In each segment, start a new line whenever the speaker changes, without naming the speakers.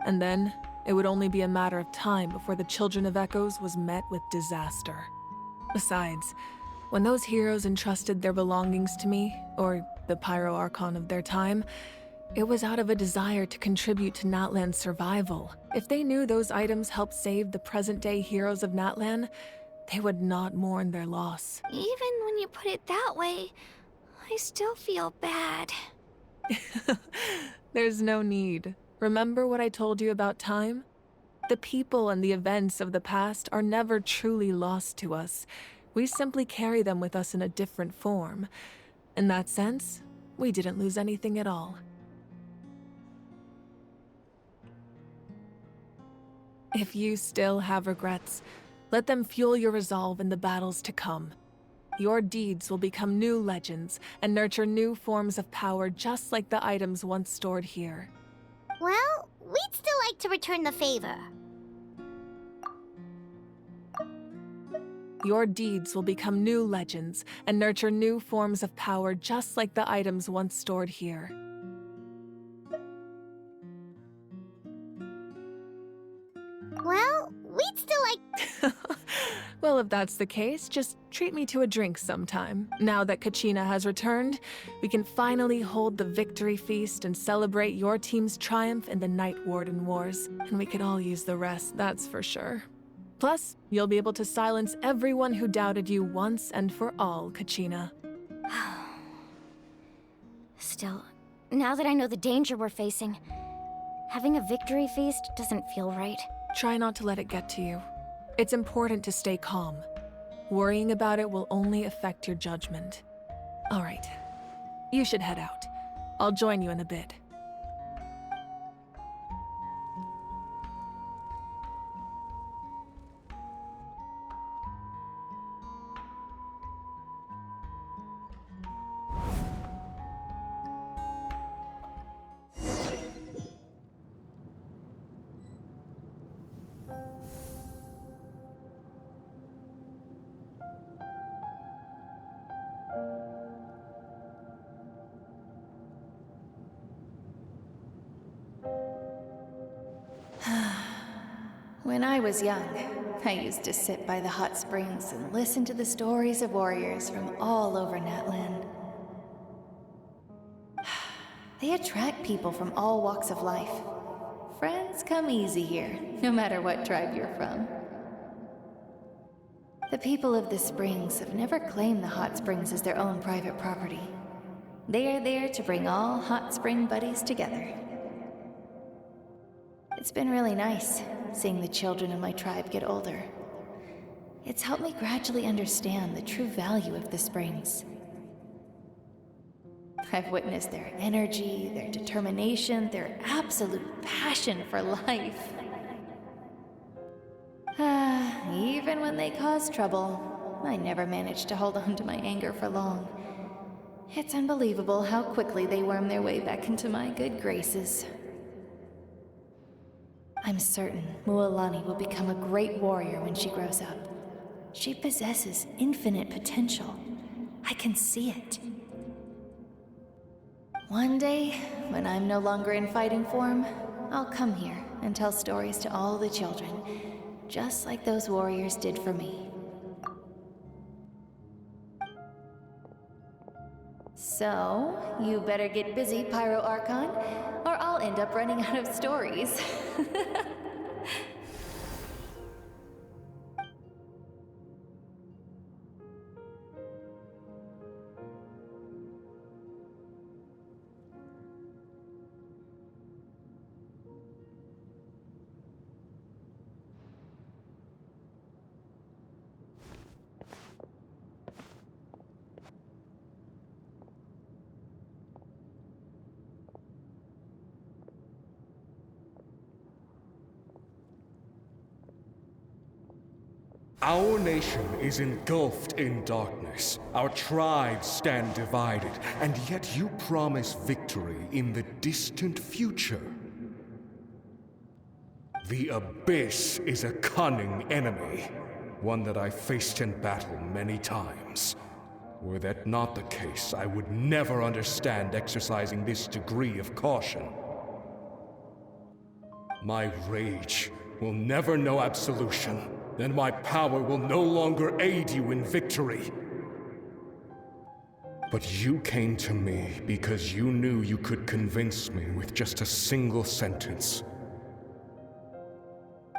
And then, it would only be a matter of time before the Children of Echoes was met with disaster. Besides, when those heroes entrusted their belongings to me, or the Pyro Archon of their time, it was out of a desire to contribute to Natlan's survival. If they knew those items helped save the present-day heroes of Natlan, they would not mourn their loss.
Even when you put it that way, I still feel bad.
There's no need. Remember what I told you about time? The people and the events of the past are never truly lost to us. We simply carry them with us in a different form. In that sense, we didn't lose anything at all. If you still have regrets, let them fuel your resolve in the battles to come. Your deeds will become new legends and nurture new forms of power just like the items once stored here.
Well, we'd still like to return the favor.
Your deeds will become new legends and nurture new forms of power just like the items once stored here.
Well, we'd still like...
Well, if that's the case, just treat me to a drink sometime. Now that Kachina has returned, we can finally hold the victory feast and celebrate your team's triumph in the Night Warden Wars. And we could all use the rest, that's for sure. Plus, you'll be able to silence everyone who doubted you once and for all, Kachina.
Still, now that I know the danger we're facing, having a victory feast doesn't feel right.
Try not to let it get to you. It's important to stay calm. Worrying about it will only affect your judgment. All right, you should head out. I'll join you in a bit.
When I was young, I used to sit by the hot springs and listen to the stories of warriors from all over Natlan. They attract people from all walks of life. Friends come easy here, no matter what tribe you're from. The people of the springs have never claimed the hot springs as their own private property. They are there to bring all hot spring buddies together. It's been really nice, seeing the children of my tribe get older. It's helped me gradually understand the true value of the springs. I've witnessed their energy, their determination, their absolute passion for life. Even when they cause trouble, I never managed to hold on to my anger for long. It's unbelievable how quickly they worm their way back into my good graces. I'm certain Mualani will become a great warrior when she grows up. She possesses infinite potential. I can see it. One day, when I'm no longer in fighting form, I'll come here and tell stories to all the children, just like those warriors did for me. So, you better get busy, Pyro Archon, or I'll end up running out of stories.
Our nation is engulfed in darkness. Our tribes stand divided, and yet you promise victory in the distant future. The Abyss is a cunning enemy, one that I faced in battle many times. Were that not the case, I would never understand exercising this degree of caution. My rage will never know absolution, and my power will no longer aid you in victory. But you came to me because you knew you could convince me with just a single sentence.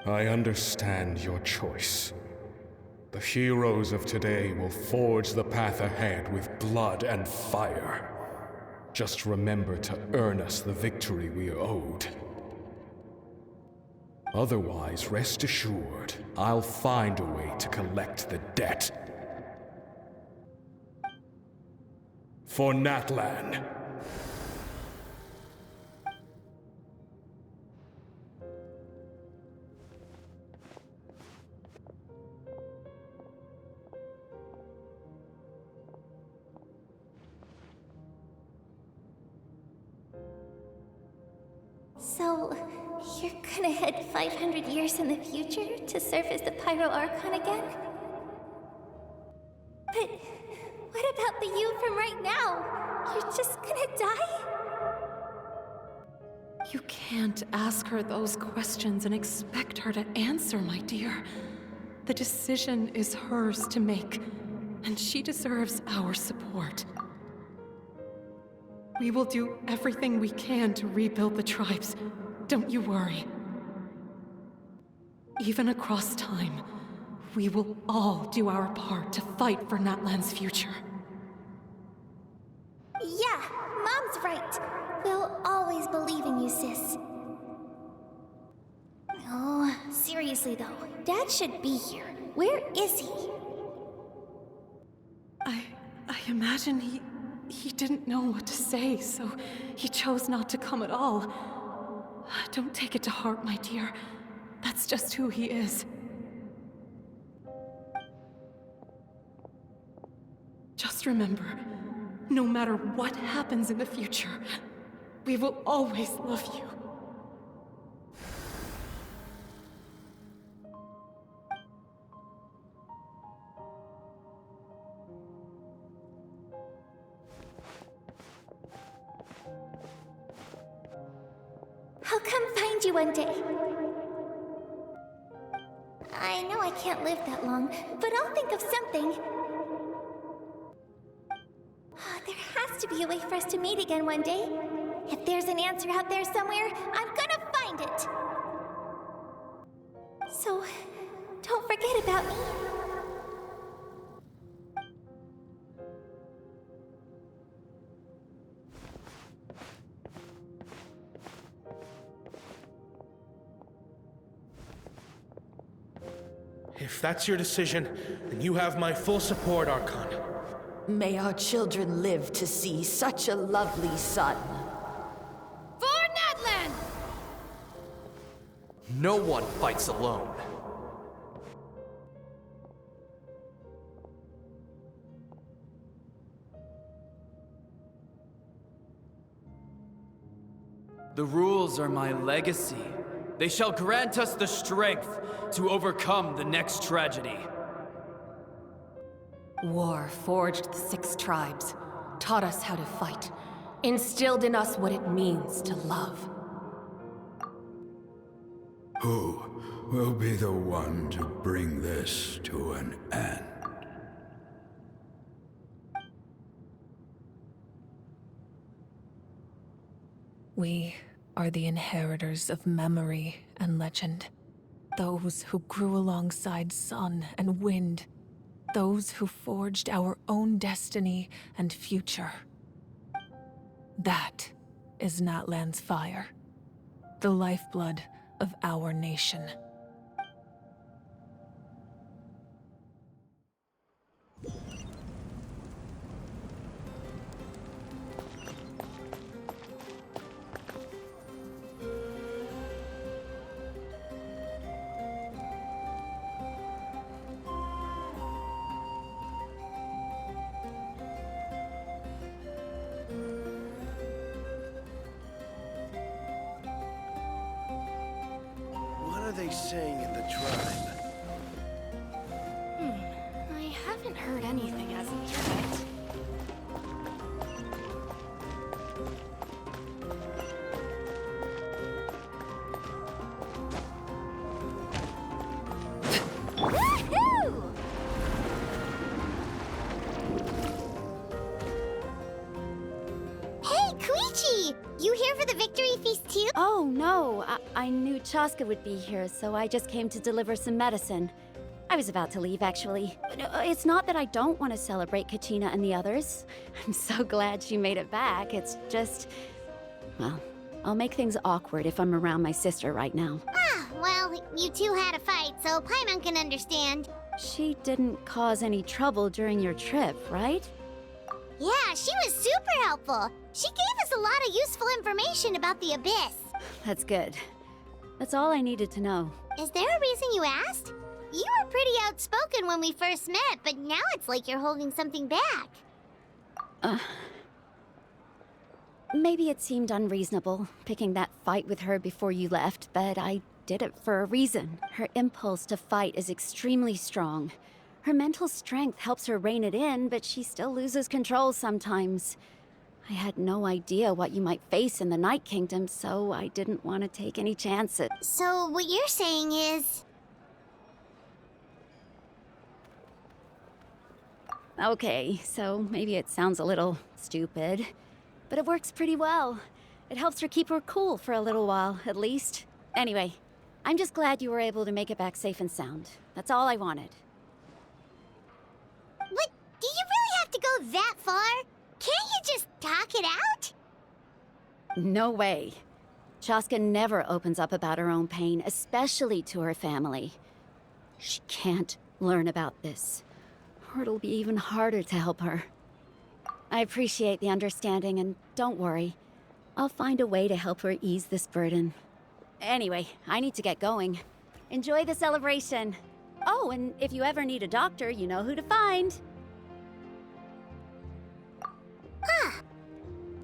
I understand your choice. The heroes of today will forge the path ahead with blood and fire. Just remember to earn us the victory we are owed. Otherwise, rest assured, I'll find a way to collect the debt. For Natlan.
So, you're gonna head 500 years in the future to serve as the Pyro Archon again? But what about the you from right now? You're just gonna die?
You can't ask her those questions and expect her to answer, my dear. The decision is hers to make, and she deserves our support. We will do everything we can to rebuild the tribes. Don't you worry. Even across time, we will all do our part to fight for Natlan's future.
Yeah, Mom's right. We'll always believe in you, sis. Oh, seriously though, Dad should be here. Where is he?
I imagine he didn't know what to say, so he chose not to come at all. Don't take it to heart, my dear. That's just who he is. Just remember, no matter what happens in the future, we will always love you.
I'll come find you one day. I know I can't live that long, but I'll think of something. There has to be a way for us to meet again one day. If there's an answer out there somewhere, I'm gonna find it. So, don't forget about me.
If that's your decision, then you have my full support, Archon.
May our children live to see such a lovely son.
For Natlan!
No one fights alone. The rules are my legacy. They shall grant us the strength to overcome the next tragedy.
War forged the 6 tribes, taught us how to fight, instilled in us what it means to love.
Who will be the one to bring this to an end?
We are the inheritors of memory and legend. Those who grew alongside sun and wind. Those who forged our own destiny and future. That is Natlan's fire. The lifeblood of our nation.
What are they saying in the tribe?
I haven't heard anything as of yet. I knew Chaska would be here, so I just came to deliver some medicine. I was about to leave, actually. It's not that I don't want to celebrate Kachina and the others. I'm so glad she made it back. It's just... well, I'll make things awkward if I'm around my sister right now.
Ah, well, you two had a fight, so Paimon can understand.
She didn't cause any trouble during your trip, right?
Yeah, she was super helpful. She gave us a lot of useful information about the Abyss.
That's good. That's all I needed to know.
Is there a reason you asked? You were pretty outspoken when we first met, but now it's like you're holding something back.
Maybe it seemed unreasonable, picking that fight with her before you left, but I did it for a reason. Her impulse to fight is extremely strong. Her mental strength helps her rein it in, but she still loses control sometimes. I had no idea what you might face in the Night Kingdom, so I didn't want to take any chances.
So what you're saying is...
Okay, so maybe it sounds a little stupid, but it works pretty well. It helps her keep her cool for a little while, at least. Anyway, I'm just glad you were able to make it back safe and sound. That's all I wanted.
What? Do you really have to go that far? Can't you just talk it out?
No way. Chaska never opens up about her own pain, especially to her family. She can't learn about this, or it'll be even harder to help her. I appreciate the understanding, and don't worry. I'll find a way to help her ease this burden. Anyway, I need to get going. Enjoy the celebration. Oh, and if you ever need a doctor, you know who to find.
Huh.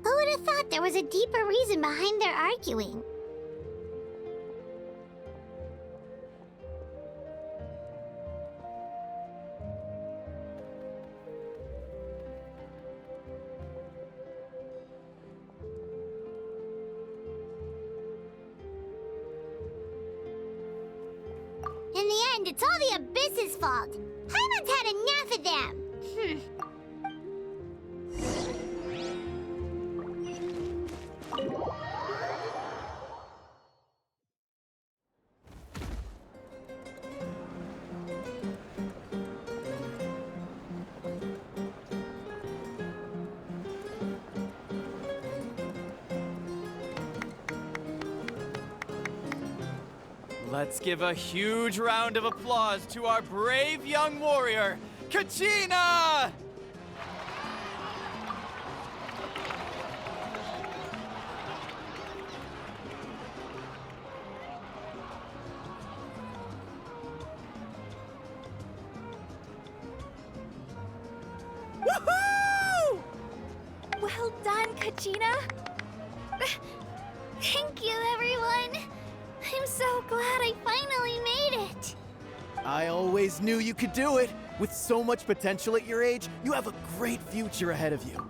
Who would have thought there was a deeper reason behind their arguing? In the end, it's all the Abyss's fault. Paimon's had enough of them.
Let's give a huge round of applause to our brave young warrior, Kachina!
Woohoo! Well done, Kachina!
Thank you, everyone. I'm so glad I finally made it.
I always knew you could do it. With so much potential at your age, you have a great future ahead of you.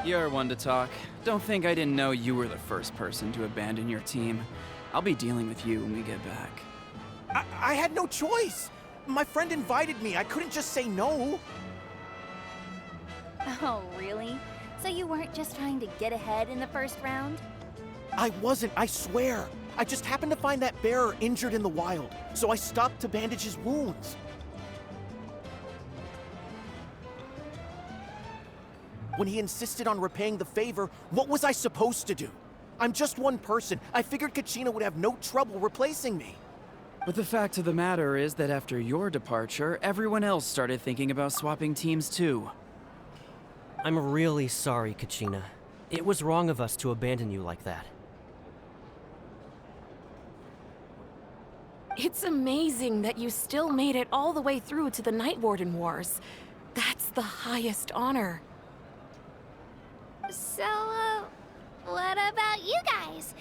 You're one to talk. Don't think I didn't know you were the first person to abandon your team. I'll be dealing with you when we get back.
I had no choice. My friend invited me. I couldn't just say no.
Oh, really? So you weren't just trying to get ahead in the first round?
I wasn't, I swear. I just happened to find that bearer injured in the wild, so I stopped to bandage his wounds. When he insisted on repaying the favor, what was I supposed to do? I'm just one person. I figured Kachina would have no trouble replacing me.
But the fact of the matter is that after your departure, everyone else started thinking about swapping teams too.
I'm really sorry, Kachina. It was wrong of us to abandon you like that.
It's amazing that you still made it all the way through to the Night Warden Wars. That's the highest honor.
So,
What about you guys?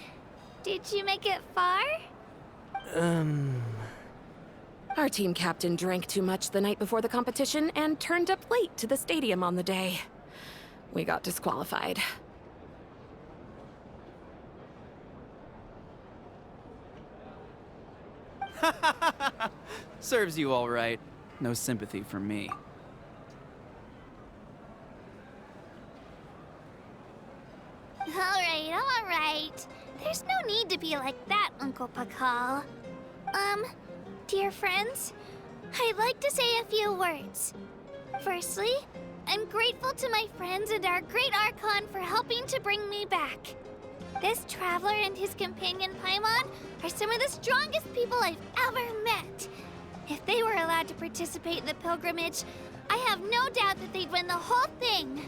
Did you make it far?
Our team captain drank too much the night before the competition and turned up late to the stadium on the day. We got disqualified.
Serves you all right. No sympathy for me.
All right. There's no need to be like that, Uncle Pakal.
Dear friends, I'd like to say a few words. Firstly, I'm grateful to my friends and our great Archon for helping to bring me back. This traveler and his companion Paimon are some of the strongest people I've ever met. If they were allowed to participate in the pilgrimage, I have no doubt that they'd win the whole thing.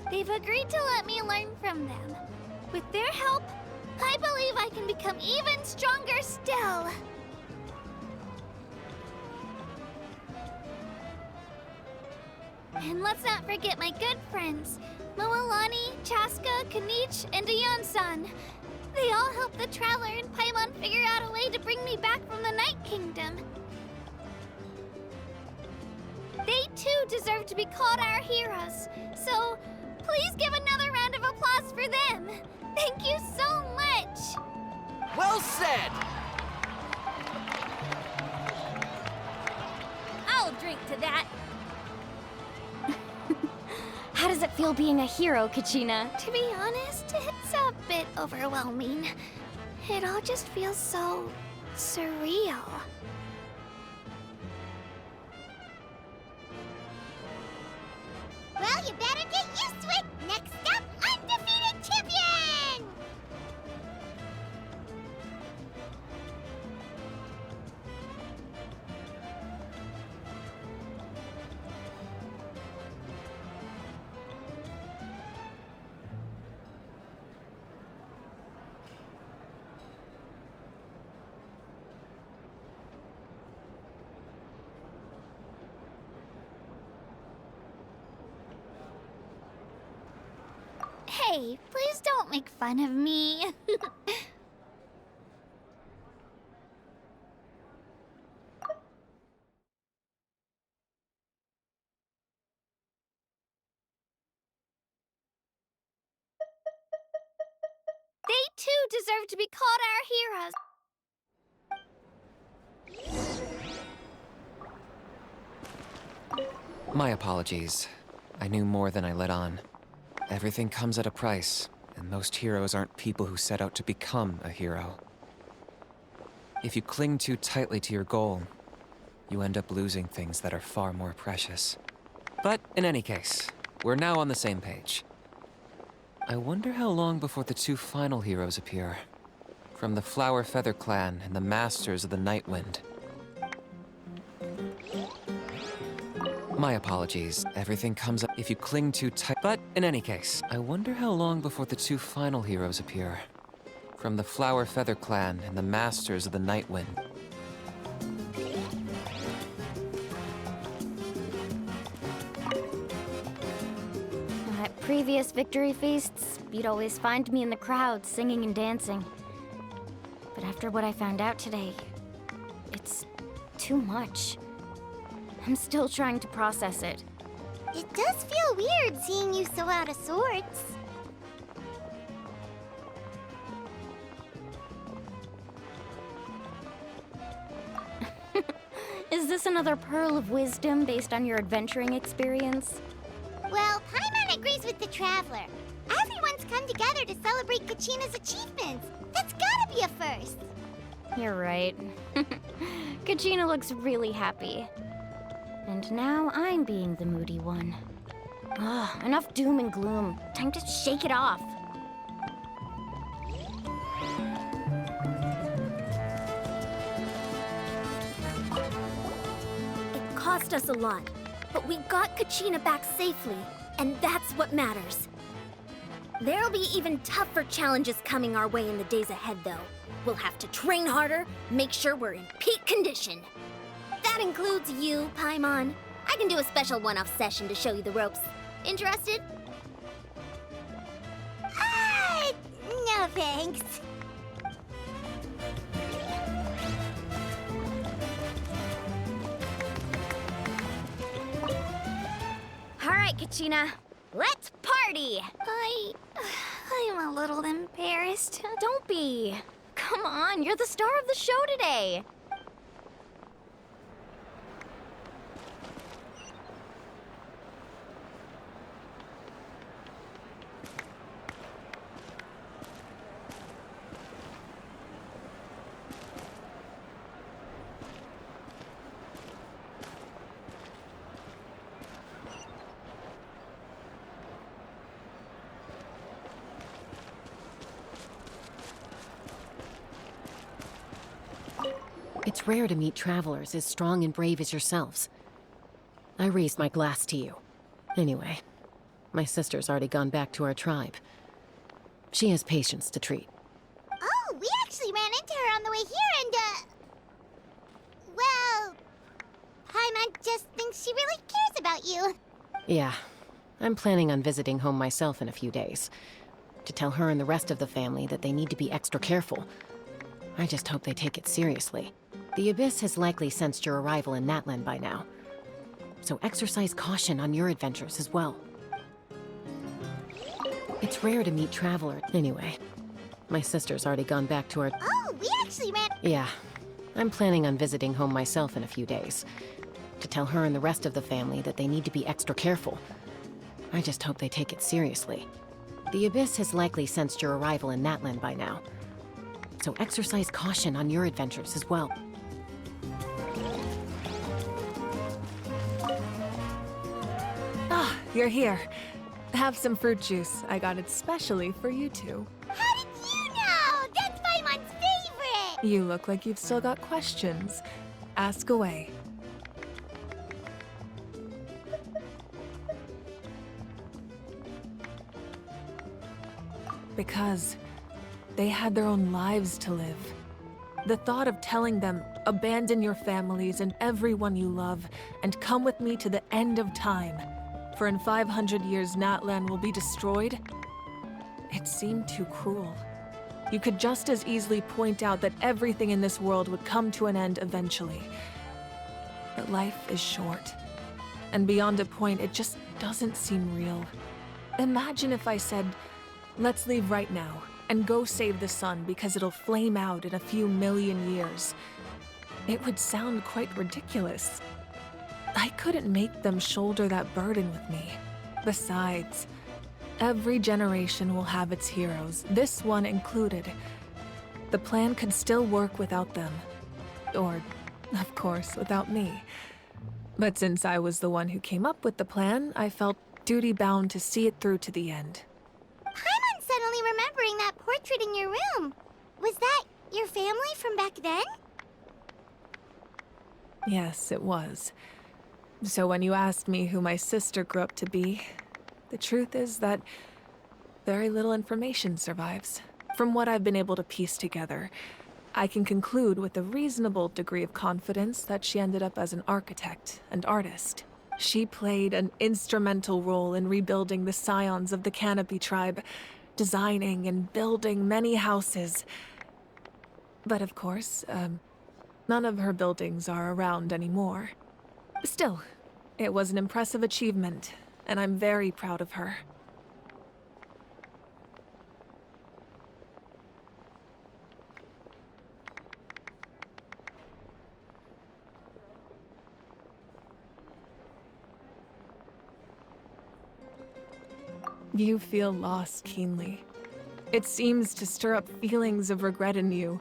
They've agreed to let me learn from them. With their help, I believe I can become even stronger still. And let's not forget my good friends, Moalani, Chaska, Kanich, and Ayan-san. They all helped the Traveler and Paimon figure out a way to bring me back from the Night Kingdom. They too deserve to be called our heroes, so please give another round of applause for them. Thank you so much.
Well said!
I'll drink to that. How does it feel being a hero, Kachina?
To be honest, it's a bit overwhelming. It all just feels so surreal.
Well, you better get used to it. Next up, undefeated champion!
Hey, please don't make fun of me. They too deserve to be called our heroes.
My apologies. I knew more than I let on. Everything comes at a price, and most heroes aren't people who set out to become a hero. If you cling too tightly to your goal, you end up losing things that are far more precious. But in any case, we're now on the same page. I wonder how long before the two final heroes appear. From the Flower Feather Clan and the Masters of the Night Wind. My apologies. Everything comes up if you cling too tight. But in any case, I wonder how long before the two final heroes appear. From the Flower Feather Clan and the Masters of the Night Wind.
At previous victory feasts, you'd always find me in the crowd singing and dancing. But after what I found out today, it's too much. I'm still trying to process it.
It does feel weird seeing you so out of sorts.
Is this another pearl of wisdom based on your adventuring experience?
Well, Paimon agrees with the Traveler. Everyone's come together to celebrate Kachina's achievements. That's gotta be a first.
You're right. Kachina looks really happy. And now I'm being the moody one. Ugh, enough doom and gloom. Time to shake it off.
It cost us a lot, but we got Kachina back safely, and that's what matters. There'll be even tougher challenges coming our way in the days ahead, though. We'll have to train harder, make sure we're in peak condition. That includes you, Paimon. I can do a special one-off session to show you the ropes. Interested?
No thanks.
All right, Kachina. Let's party!
I'm a little embarrassed.
Don't be. Come on, you're the star of the show today.
It's rare to meet travelers as strong and brave as yourselves. I raised my glass to you. Anyway, my sister's already gone back to our tribe. She has patients to treat.
Oh, we actually ran into her on the way here and, well, Paimon just thinks she really cares about you.
Yeah, I'm planning on visiting home myself in a few days. To tell her and the rest of the family that they need to be extra careful. I just hope they take it seriously. The Abyss has likely sensed your arrival in Natlan by now. So exercise caution on your adventures as well. It's rare to meet travelers. Anyway, my sister's already gone back to her...
Oh, we actually ran...
Yeah, I'm planning on visiting home myself in a few days. To tell her and the rest of the family that they need to be extra careful. I just hope they take it seriously. The Abyss has likely sensed your arrival in Natlan by now. So exercise caution on your adventures as well.
Ah, you're here. Have some fruit juice. I got it specially for you two.
How did you know? That's Paimon's favorite!
You look like you've still got questions. Ask away. Because they had their own lives to live. The thought of telling them, abandon your families and everyone you love, and come with me to the end of time, for in 500 years Natlan will be destroyed, it seemed too cruel. You could just as easily point out that everything in this world would come to an end eventually. But life is short, and beyond a point, it just doesn't seem real. Imagine if I said, let's leave right now, and go save the sun because it'll flame out in a few million years. It would sound quite ridiculous. I couldn't make them shoulder that burden with me. Besides, every generation will have its heroes, this one included. The plan could still work without them. Or, of course, without me. But since I was the one who came up with the plan, I felt duty-bound to see it through to the end.
Paimon's suddenly remembering that portrait in your room. Was that your family from back then?
Yes, it was. So when you asked me who my sister grew up to be, the truth is that very little information survives. From what I've been able to piece together, I can conclude with a reasonable degree of confidence that she ended up as an architect and artist. She played an instrumental role in rebuilding the scions of the Canopy tribe, designing and building many houses. But of course, none of her buildings are around anymore. Still, it was an impressive achievement, and I'm very proud of her. You feel loss keenly. It seems to stir up feelings of regret in you.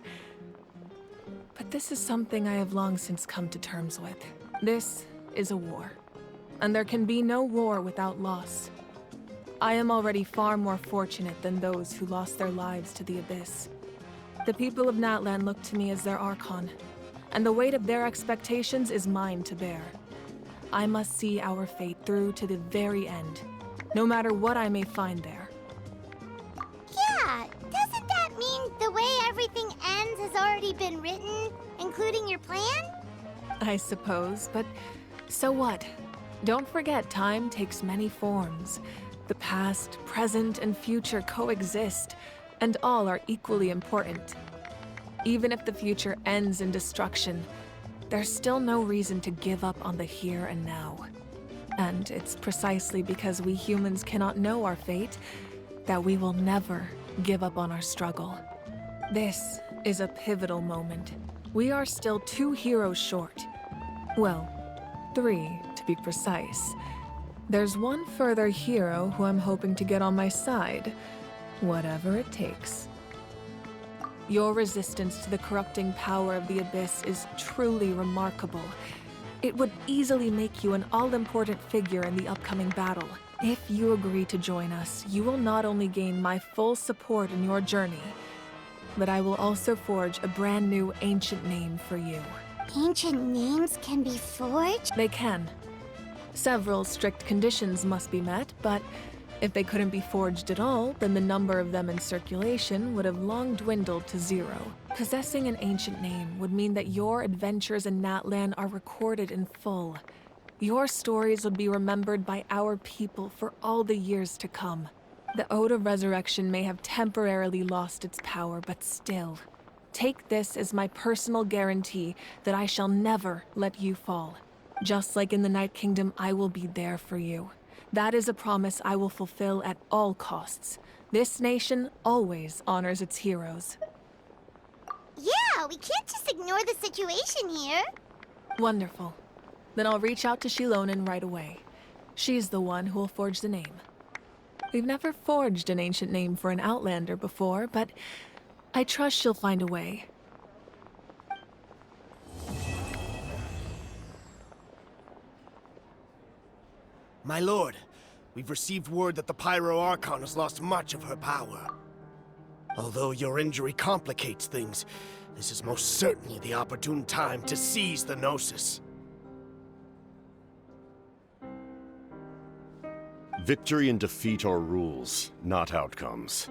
But this is something I have long since come to terms with. This is a war, and there can be no war without loss. I am already far more fortunate than those who lost their lives to the Abyss. The people of Natlan look to me as their Archon, and the weight of their expectations is mine to bear. I must see our fate through to the very end, no matter what I may find there.
already been written, including your plan?
I suppose, but so what? Don't forget, time takes many forms. The past, present, and future coexist, and all are equally important. Even if the future ends in destruction, there's still no reason to give up on the here and now. And it's precisely because we humans cannot know our fate that we will never give up on our struggle. This is a pivotal moment. We are still 2 heroes short. Well, 3 to be precise. There's one further hero who I'm hoping to get on my side, whatever it takes. Your resistance to the corrupting power of the Abyss is truly remarkable. It would easily make you an all-important figure in the upcoming battle. If you agree to join us, you will not only gain my full support in your journey, but I will also forge a brand new ancient name for you.
Ancient names can be forged?
They can. Several strict conditions must be met, but if they couldn't be forged at all, then the number of them in circulation would have long dwindled to 0. Possessing an ancient name would mean that your adventures in Natlan are recorded in full. Your stories would be remembered by our people for all the years to come. The Ode of Resurrection may have temporarily lost its power, but still, take this as my personal guarantee that I shall never let you fall. Just like in the Night Kingdom, I will be there for you. That is a promise I will fulfill at all costs. This nation always honors its heroes.
Yeah, we can't just ignore the situation here.
Wonderful. Then I'll reach out to Shilonen right away. She's the one who will forge the name. We've never forged an ancient name for an Outlander before, but I trust she'll find a way.
My lord, we've received word that the Pyro Archon has lost much of her power. Although your injury complicates things, this is most certainly the opportune time to seize the Gnosis.
Victory and defeat are rules, not outcomes.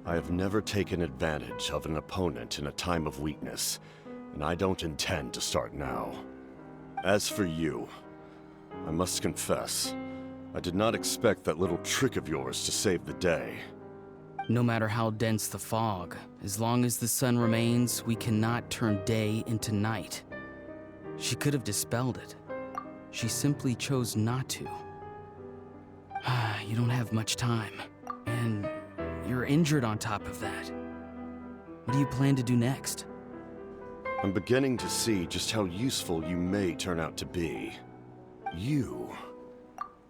I have never taken advantage of an opponent in a time of weakness, and I don't intend to start now. As for you, I must confess, I did not expect that little trick of yours to save the day.
No matter how dense the fog, as long as the sun remains, we cannot turn day into night. She could have dispelled it. She simply chose not to. You don't have much time, and you're injured on top of that. What do you plan to do next?
I'm beginning to see just how useful you may turn out to be. You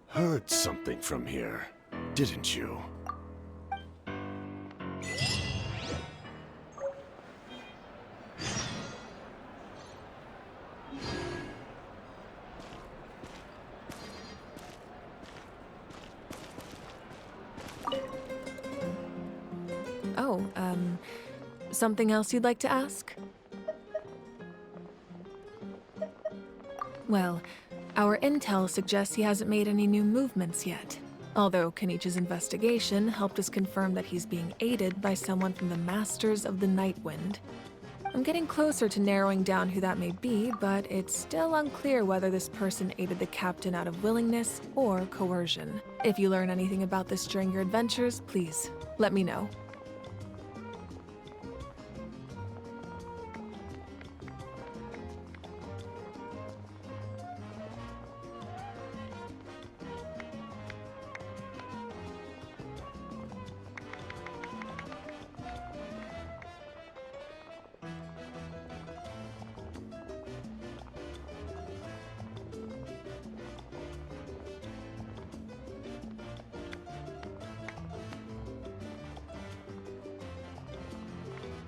heard something from here, didn't you?
Oh, something else you'd like to ask? Well, our intel suggests he hasn't made any new movements yet. Although Kenichi's investigation helped us confirm that he's being aided by someone from the Masters of the Nightwind. I'm getting closer to narrowing down who that may be, but it's still unclear whether this person aided the captain out of willingness or coercion. If you learn anything about this during your adventures, please let me know.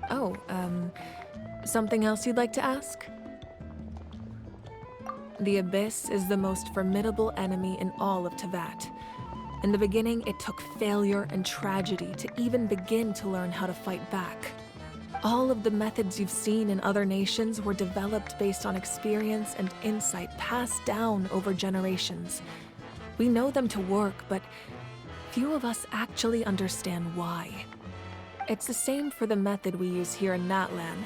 Oh, something else you'd like to ask? The Abyss is the most formidable enemy in all of Teyvat. In the beginning, it took failure and tragedy to even begin to learn how to fight back. All of the methods you've seen in other nations were developed based on experience and insight passed down over generations. We know them to work, but few of us actually understand why. It's the same for the method we use here in Natlan.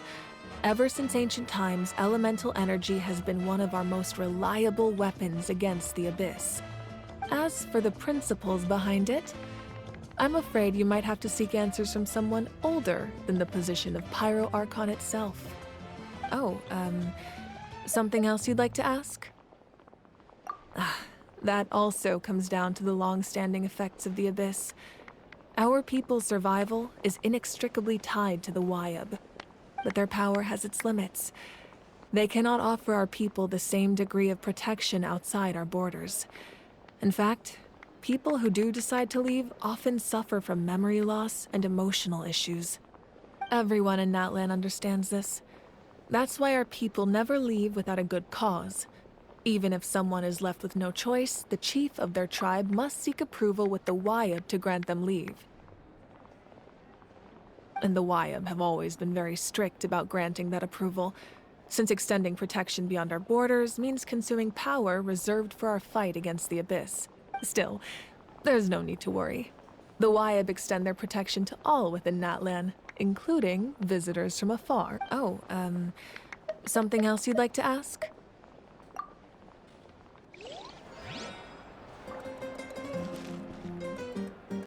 Ever since ancient times, elemental energy has been one of our most reliable weapons against the Abyss. As for the principles behind it, I'm afraid you might have to seek answers from someone older than the position of Pyro Archon itself. Oh, something else you'd like to ask? That also comes down to the long-standing effects of the Abyss. Our people's survival is inextricably tied to the Wyab, but their power has its limits. They cannot offer our people the same degree of protection outside our borders. In fact, people who do decide to leave often suffer from memory loss and emotional issues. Everyone in Natlan understands this. That's why our people never leave without a good cause. Even if someone is left with no choice, the chief of their tribe must seek approval with the Wyab to grant them leave. And the Wyab have always been very strict about granting that approval, since extending protection beyond our borders means consuming power reserved for our fight against the Abyss. Still, there's no need to worry. The Wyab extend their protection to all within Natlan, including visitors from afar. Oh, something else you'd like to ask?